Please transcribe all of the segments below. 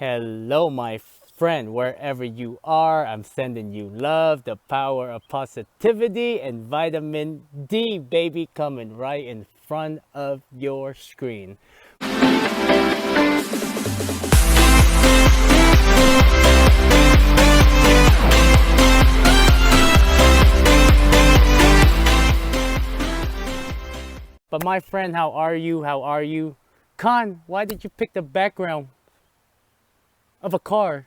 Hello, my friend, wherever you are. I'm sending you love, the power of positivity, and vitamin D, baby, coming right in front of your screen. But, my friend, how are you? How are you? Khan, why did you pick the background of a car?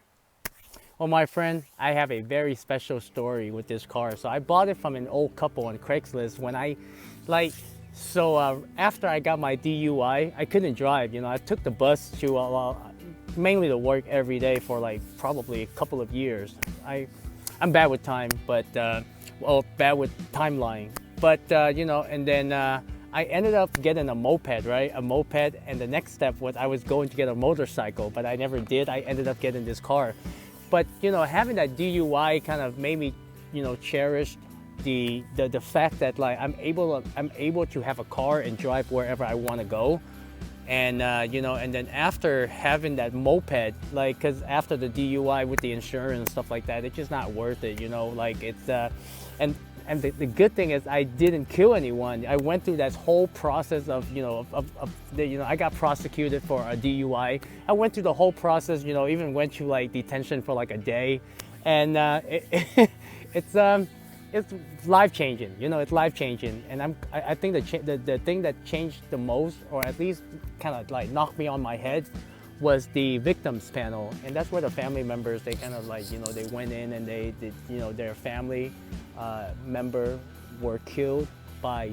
Well, my friend, I have a very special story with this car. So I bought it from an old couple on Craigslist when like, after I got my DUI, I couldn't drive. I took the bus to, mainly to work every day for like probably a couple of years. I'm bad with time, but, bad with timeline. But, and then I ended up getting a moped, right? A moped, and the next step was I was going to get a motorcycle, but I never did. I ended up getting this car. But having that DUI kind of made me, cherish the fact that like I'm able to have a car and drive wherever I want to go. And and then after having that moped, like, because after the DUI with the insurance and stuff like that, it's just not worth it. Like it's and the good thing is I didn't kill anyone. I went through that whole process of I got prosecuted for a DUI. I went through the whole process. Even went to like detention for like a day, and it's life changing. It's life changing. And I think the thing that changed the most, or at least kind of like knocked me on my head, was the victims panel. And that's where the family members, they kind of like, they went in and they did, their family member were killed by,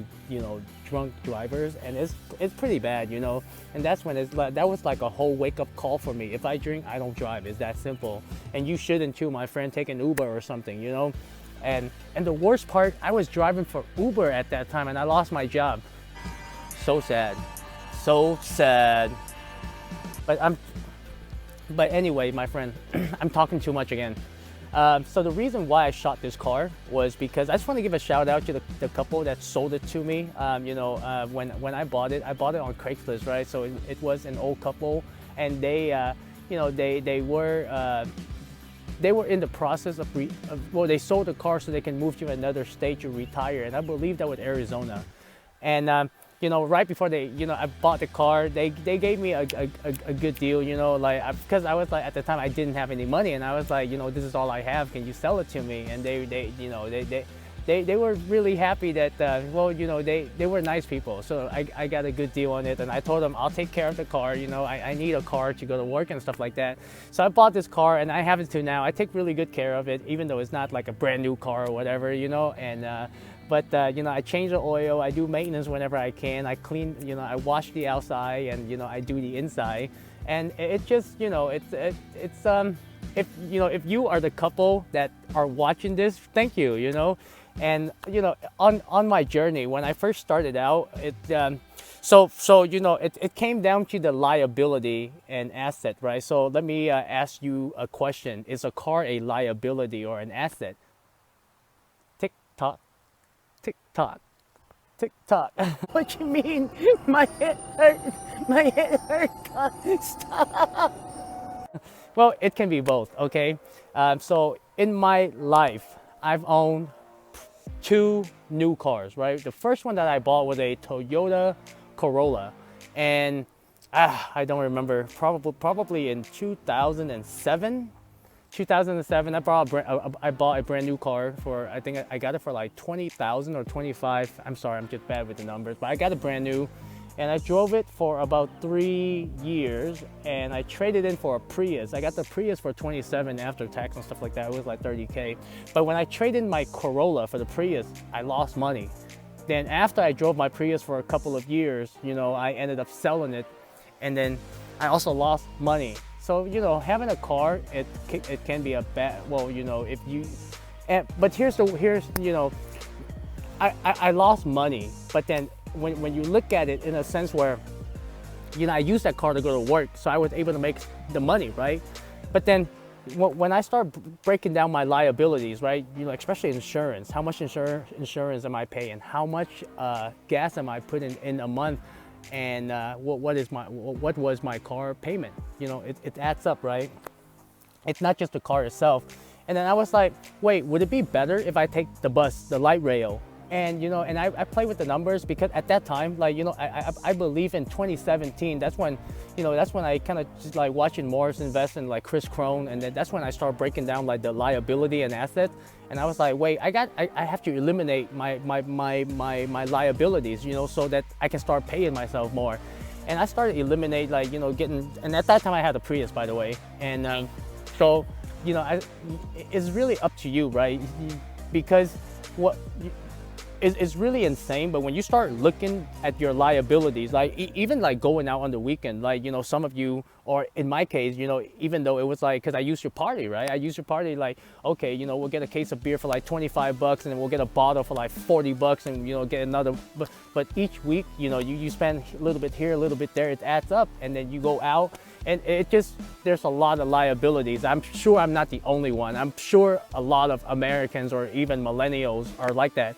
drunk drivers. And it's pretty bad, and that's when that was like a whole wake up call for me. If I drink, I don't drive. It's that simple. And you shouldn't too, my friend. Take an Uber or something, And the worst part, I was driving for Uber at that time and I lost my job. So sad. So sad. But anyway, my friend, I'm talking too much again. So the reason why I shot this car was because I just want to give a shout out to the couple that sold it to me. When I bought it on Craigslist, right? So it was an old couple, and they were in the process of they sold the car so they can move to another state to retire, and I believe that was Arizona. And right before I bought the car, they gave me a good deal, because I was like, at the time I didn't have any money, and I was like, this is all I have. Can you sell it to me? And they were really happy that, they were nice people. So I got a good deal on it, and I told them I'll take care of the car. I need a car to go to work and stuff like that. So I bought this car, and I have it to now. I take really good care of it, even though it's not like a brand new car or whatever, and but I change the oil, I do maintenance whenever I can, I clean, I wash the outside, and I do the inside. And it just, if you are the couple that are watching this, thank you, And on my journey, when I first started out, it came down to the liability and asset, right? So let me ask you a question. Is a car a liability or an asset? Tick tock. Tick tock, tick tock. What you mean? My head hurt. My head hurt. Stop. Well, it can be both, okay? So in my life, I've owned two new cars, right? The first one that I bought was a Toyota Corolla, and I don't remember, probably in 2007. I bought a brand new car for, I think I got it for like 20,000 or 25. I'm sorry, I'm just bad with the numbers, but I got it brand new, and I drove it for about 3 years, and I traded in for a Prius. I got the Prius for 27 after tax and stuff like that. It was like 30K. But when I traded in my Corolla for the Prius, I lost money. Then after I drove my Prius for a couple of years, I ended up selling it, and then I also lost money. So, having a car, it can be a bad, if you, but I lost money, but then when you look at it in a sense where, I used that car to go to work, so I was able to make the money, right? But then when I start breaking down my liabilities, right, especially insurance, how much insurance am I paying? How much gas am I putting in a month? and what was my car payment. It adds up, right? It's not just the car itself. And then I was like, wait, would it be better if I take the bus, the light rail? And I play with the numbers, because at that time, like, I believe in 2017, that's when I kind of just like watching Morris invest in like Chris Crone, and then that's when I started breaking down like the liability and assets. And I was like, wait, I have to eliminate my liabilities, so that I can start paying myself more. And I started eliminate, like, getting, and at that time I had a Prius, by the way. And so, it's really up to you, right? Because it's really insane, but when you start looking at your liabilities, like even like going out on the weekend, like, some of you, or in my case, even though it was like, because I used to party, right? I used to party, like, okay, we'll get a case of beer for like 25 bucks, and then we'll get a bottle for like 40 bucks, and, get another, but each week, you spend a little bit here, a little bit there, it adds up, and then you go out, and there's a lot of liabilities. I'm sure I'm not the only one. I'm sure a lot of Americans or even millennials are like that.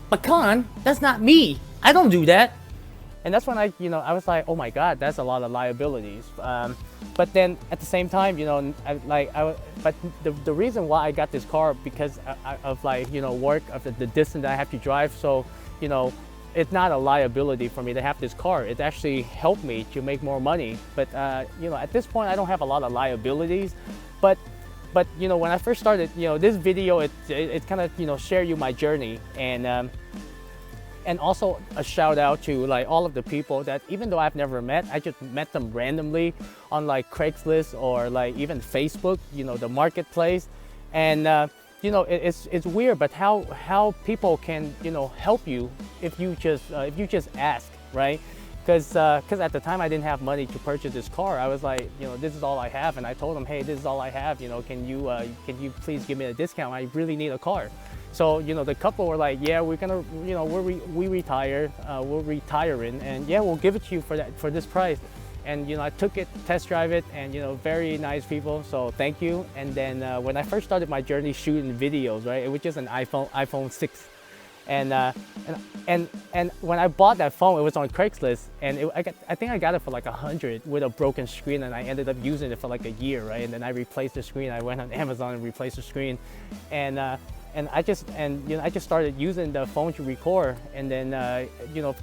But Con, that's not me. I don't do that. And that's when I was like, oh my God, that's a lot of liabilities. But then at the same time, but the reason why I got this car, because of like, work, of the distance that I have to drive. So, it's not a liability for me to have this car. It actually helped me to make more money. But, at this point, I don't have a lot of liabilities. But when I first started, this video, it kind of, share you my journey, and also a shout out to like all of the people that, even though I've never met, I just met them randomly on like Craigslist or like even Facebook, the marketplace. And it's weird, but how people can help you if you just ask, right? Because at the time I didn't have money to purchase this car. I was like, this is all I have, and I told them, hey, this is all I have. Can you please give me a discount? I really need a car. So the couple were like, yeah, we're gonna, we retired, we're retiring, and yeah, we'll give it to you for this price. And I took it, test drive it, and very nice people. So thank you. And then when I first started my journey shooting videos, right, it was just an iPhone 6. And when I bought that phone, it was on Craigslist, and I think I got it for like 100 with a broken screen, and I ended up using it for like a year, right? And then I replaced the screen. I went on Amazon and replaced the screen, and I just started using the phone to record, and then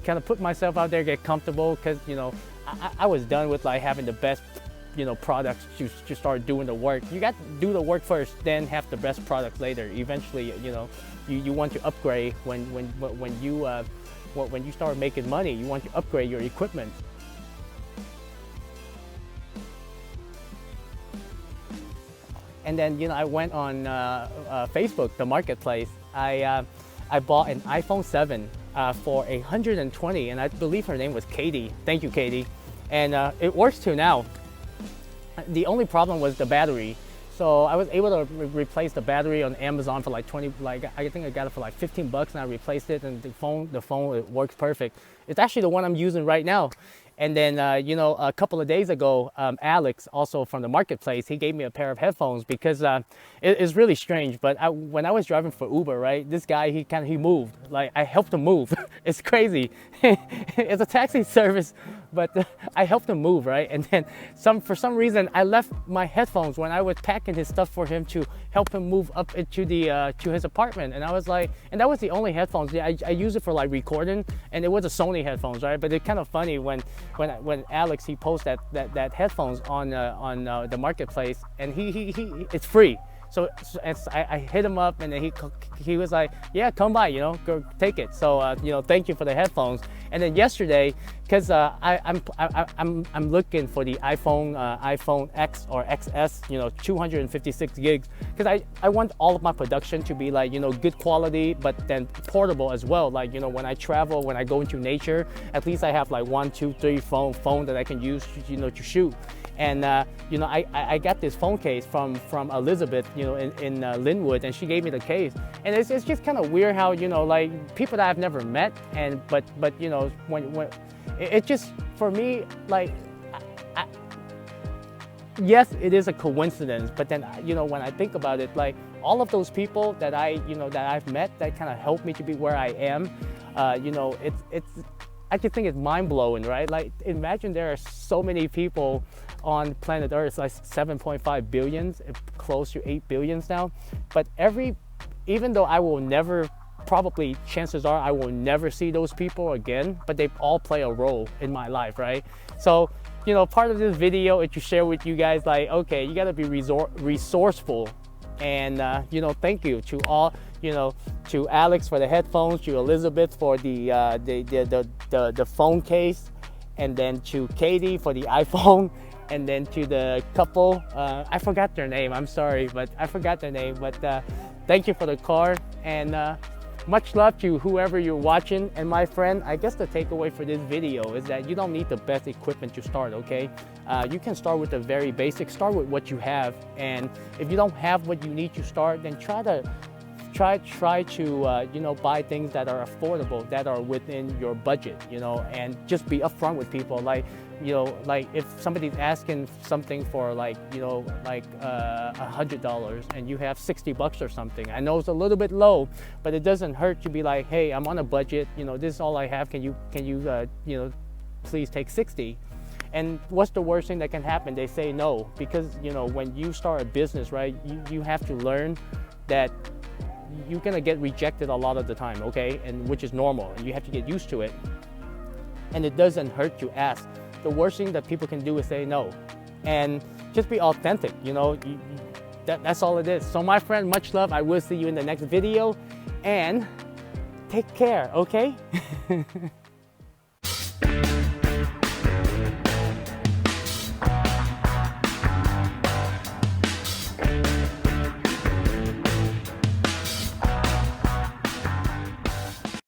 kind of put myself out there, get comfortable, because I was done with like having the best products to start doing the work. You got to do the work first, then have the best products later. Eventually, you want to upgrade when you start making money. You want to upgrade your equipment. And then I went on Facebook, the marketplace. I bought an iPhone 7 for $120, and I believe her name was Katie. Thank you, Katie. And it works too now. The only problem was the battery. So I was able to replace the battery on Amazon for like 20, like I think I got it for like 15 bucks, and I replaced it, and the phone it works perfect. It's actually the one I'm using right now. And then, a couple of days ago, Alex, also from the marketplace, he gave me a pair of headphones, because it's really strange. But when I was driving for Uber, right, this guy, he moved. Like, I helped him move. It's crazy. It's a taxi service, but I helped him move, right? And then for some reason, I left my headphones when I was packing his stuff for him to help him move up into to his apartment. And I was like, and that was the only headphones. Yeah, I used it for like recording, and it was a Sony headphones, right? But it's kind of funny when Alex, he posted that headphones on the marketplace, and it's free. So I hit him up, and then he was like, yeah, come by, go take it. So thank you for the headphones. And then yesterday, because I'm looking for the iPhone X or XS, 256 gigs, because I want all of my production to be like good quality, but then portable as well. Like when I travel, when I go into nature, at least I have like 1, 2, 3 phone that I can use to shoot. And I got this phone case from Elizabeth, in Linwood, and she gave me the case. And it's just kind of weird how like people that I've never met, and but when it just, for me, like yes, it is a coincidence, but then when I think about it, like all of those people that that I've met that kind of helped me to be where I am, I just think it's mind-blowing, right? Like, imagine there are so many people on planet Earth, like 7.5 billions, close to 8 billions now. But even though I will never, probably chances are I will never see those people again, but they all play a role in my life, right? So, you know, part of this video is to share with you guys, like, okay, you gotta be resourceful. And, you know, thank you to all, you know, to Alex for the headphones, to Elizabeth for the phone case, and then to Katie for the iPhone, and then to the couple, I forgot their name, I'm sorry, but I forgot their name, but thank you for the car, and much love to whoever you're watching. And my friend, I guess the takeaway for this video is that you don't need the best equipment to start, okay? You can start with the very basic, start with what you have, and if you don't have what you need to start, then try to you know, buy things that are affordable, that are within your budget, you know, and just be upfront with people. Like, you know, like if somebody's asking something for, like, you know, like $100 and you have 60 bucks or something, I know it's a little bit low, but it doesn't hurt to be like, hey, I'm on a budget, you know, this is all I have, can you you know, please take 60? And what's the worst thing that can happen? They say no. Because, you know, when you start a business, right, you have to learn that you're gonna get rejected a lot of the time, okay? And which is normal, and you have to get used to it. And it doesn't hurt to ask. The worst thing that people can do is say no. And just be authentic, you know, that's all it is. So my friend, much love. I will see you in the next video, and take care, okay?